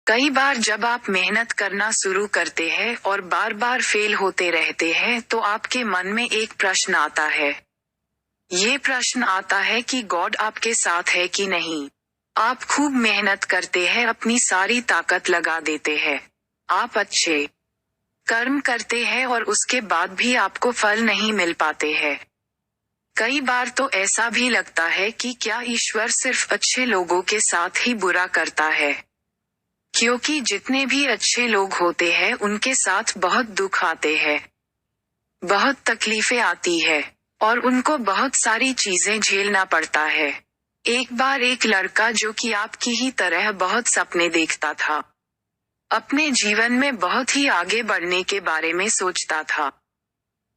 कई बार जब आप मेहनत करना शुरू करते हैं और बार बार फेल होते रहते हैं तो आपके मन में एक प्रश्न आता है। ये प्रश्न आता है कि गॉड आपके साथ है कि नहीं। आप खूब मेहनत करते हैं, अपनी सारी ताकत लगा देते हैं, आप अच्छे कर्म करते हैं और उसके बाद भी आपको फल नहीं मिल पाते हैं। कई बार तो ऐसा भी लगता है कि क्या ईश्वर सिर्फ अच्छे लोगों के साथ ही बुरा करता है, क्योंकि जितने भी अच्छे लोग होते हैं उनके साथ बहुत दुख आते हैं, बहुत तकलीफें आती है और उनको बहुत सारी चीजें झेलना पड़ता है। एक बार एक लड़का जो कि आपकी ही तरह बहुत सपने देखता था, अपने जीवन में बहुत ही आगे बढ़ने के बारे में सोचता था।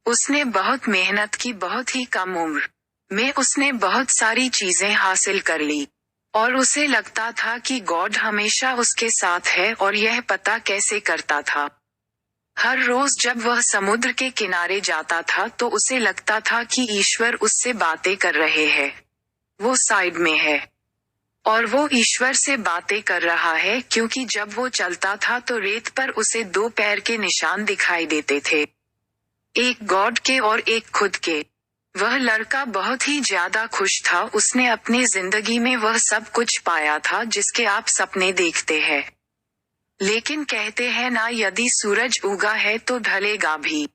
उसने बहुत मेहनत की, बहुत ही कम उम्र में उसने बहुत सारी चीजें हासिल कर ली और उसे लगता था कि गॉड हमेशा उसके साथ है। और यह पता कैसे करता था? हर रोज जब वह समुद्र के किनारे जाता था तो उसे लगता था कि ईश्वर उससे बातें कर रहे हैं। वो साइड में है और वो ईश्वर से बातें कर रहा है, क्योंकि जब वो चलता था तो रेत पर उसे दो पैर के निशान दिखाई देते थे, एक गॉड के और एक खुद के। वह लड़का बहुत ही ज्यादा खुश था। उसने अपनी जिंदगी में वह सब कुछ पाया था जिसके आप सपने देखते हैं। लेकिन कहते हैं ना, यदि सूरज उगा है तो ढलेगा भी।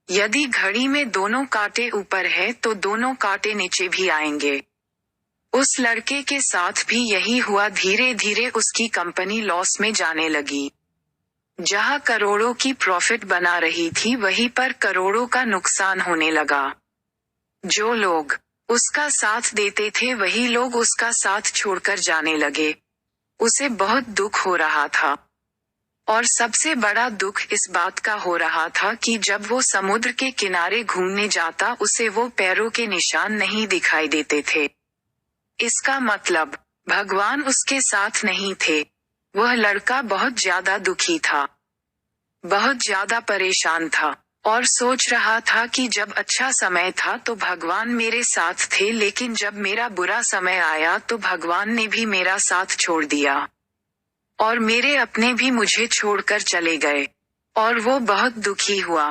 यदि घड़ी में दोनों कांटे ऊपर है तो दोनों कांटे नीचे भी आएंगे। उस लड़के के साथ भी यही हुआ। धीरे धीरे उसकी कंपनी लॉस में जाने लगी। जहां करोड़ों की प्रॉफिट बना रही थी वहीं पर करोड़ों का नुकसान होने लगा। जो लोग उसका साथ देते थे वही लोग उसका साथ छोड़कर जाने लगे। उसे बहुत दुख हो रहा था और सबसे बड़ा दुख इस बात का हो रहा था कि जब वो समुद्र के किनारे घूमने जाता उसे वो पैरों के निशान नहीं दिखाई देते थे। इसका मतलब भगवान उसके साथ नहीं थे। वह लड़का बहुत ज्यादा दुखी था, बहुत ज्यादा परेशान था और सोच रहा था कि जब अच्छा समय था तो भगवान मेरे साथ थे, लेकिन जब मेरा बुरा समय आया तो भगवान ने भी मेरा साथ छोड़ दिया और मेरे अपने भी मुझे छोड़कर चले गए और वो बहुत दुखी हुआ।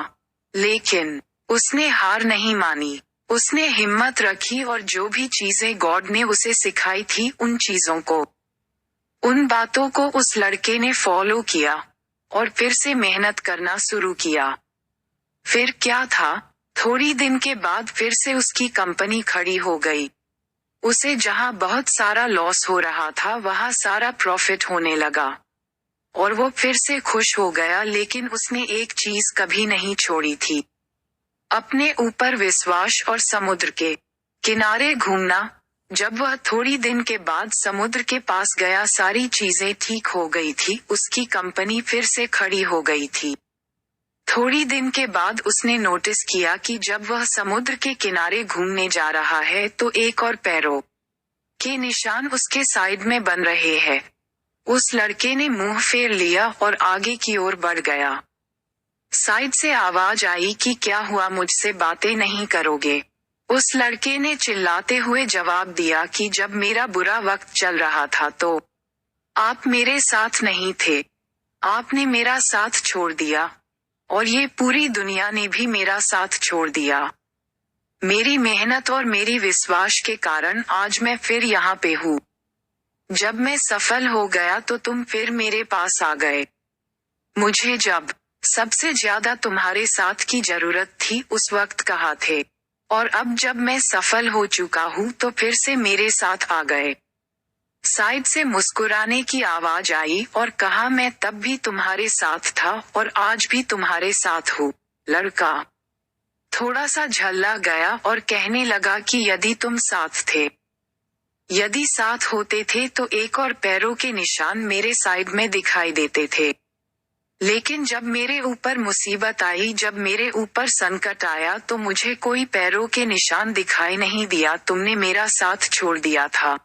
लेकिन उसने हार नहीं मानी। उसने हिम्मत रखी और जो भी चीजें गॉड ने उसे सिखाई थी उन चीजों को, उन बातों को उस लड़के ने फॉलो किया और फिर से मेहनत करना शुरू किया। फिर क्या था, थोड़ी दिन के बाद फिर से उसकी कंपनी खड़ी हो गई। उसे जहां बहुत सारा लॉस हो रहा था वहां सारा प्रॉफिट होने लगा और वो फिर से खुश हो गया। लेकिन उसने एक चीज कभी नहीं छोड़ी थी, अपने ऊपर विश्वास और समुद्र के किनारे घूमना। जब वह थोड़ी दिन के बाद समुद्र के पास गया सारी चीजें ठीक हो गई थी, उसकी कंपनी फिर से खड़ी हो गई थी। थोड़ी दिन के बाद उसने नोटिस किया कि जब वह समुद्र के किनारे घूमने जा रहा है तो एक और पैरों के निशान उसके साइड में बन रहे हैं। उस लड़के ने मुंह फेर लिया और आगे की ओर बढ़ गया। साइड से आवाज आई कि क्या हुआ, मुझसे बातें नहीं करोगे? उस लड़के ने चिल्लाते हुए जवाब दिया कि जब मेरा बुरा वक्त चल रहा था तो आप मेरे साथ नहीं थे, आपने मेरा साथ छोड़ दिया और ये पूरी दुनिया ने भी मेरा साथ छोड़ दिया। मेरी मेहनत और मेरी विश्वास के कारण आज मैं फिर यहाँ पे हूँ। जब मैं सफल हो गया तो तुम फिर मेरे पास आ गए। मुझे जब सबसे ज्यादा तुम्हारे साथ की जरूरत थी उस वक्त कहाँ थे, और अब जब मैं सफल हो चुका हूँ तो फिर से मेरे साथ आ गए। साइड से मुस्कुराने की आवाज आई और कहा, मैं तब भी तुम्हारे साथ था और आज भी तुम्हारे साथ हूँ। लड़का थोड़ा सा झल्ला गया और कहने लगा कि यदि तुम साथ थे, यदि साथ होते थे तो एक और पैरों के निशान मेरे साइड में दिखाई देते थे। लेकिन जब मेरे ऊपर मुसीबत आई, जब मेरे ऊपर संकट आया तो मुझे कोई पैरों के निशान दिखाई नहीं दिया। तुमने मेरा साथ छोड़ दिया था।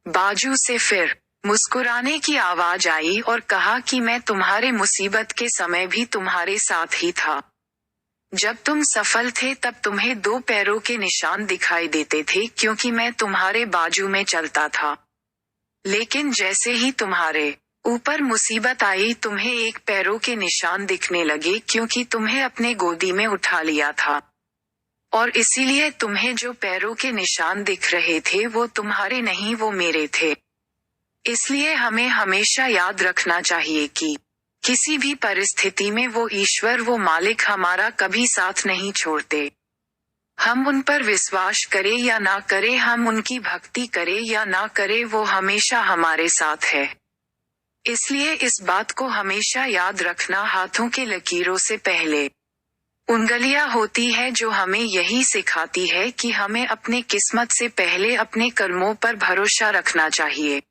बाजू से फिर मुस्कुराने की आवाज आई और कहा कि मैं तुम्हारे मुसीबत के समय भी तुम्हारे साथ ही था। जब तुम सफल थे तब तुम्हें दो पैरों के निशान दिखाई देते थे, क्योंकि मैं तुम्हारे बाजू में चलता था। लेकिन जैसे ही तुम्हारे ऊपर मुसीबत आई, तुम्हें एक पैरों के निशान दिखने लगे क्योंकि तुम्हें अपने गोदी में उठा लिया था। और इसीलिए तुम्हें जो पैरों के निशान दिख रहे थे वो तुम्हारे नहीं, वो मेरे थे। इसलिए हमें हमेशा याद रखना चाहिए कि किसी भी परिस्थिति में वो ईश्वर, वो मालिक हमारा कभी साथ नहीं छोड़ते। हम उन पर विश्वास करें या ना करें, हम उनकी भक्ति करें या ना करें, वो हमेशा हमारे साथ है। इसलिए इस बात को हमेशा याद रखना, हाथों के लकीरों से पहले उंगलियां होती है जो हमें यही सिखाती है कि हमें अपने किस्मत से पहले अपने कर्मों पर भरोसा रखना चाहिए।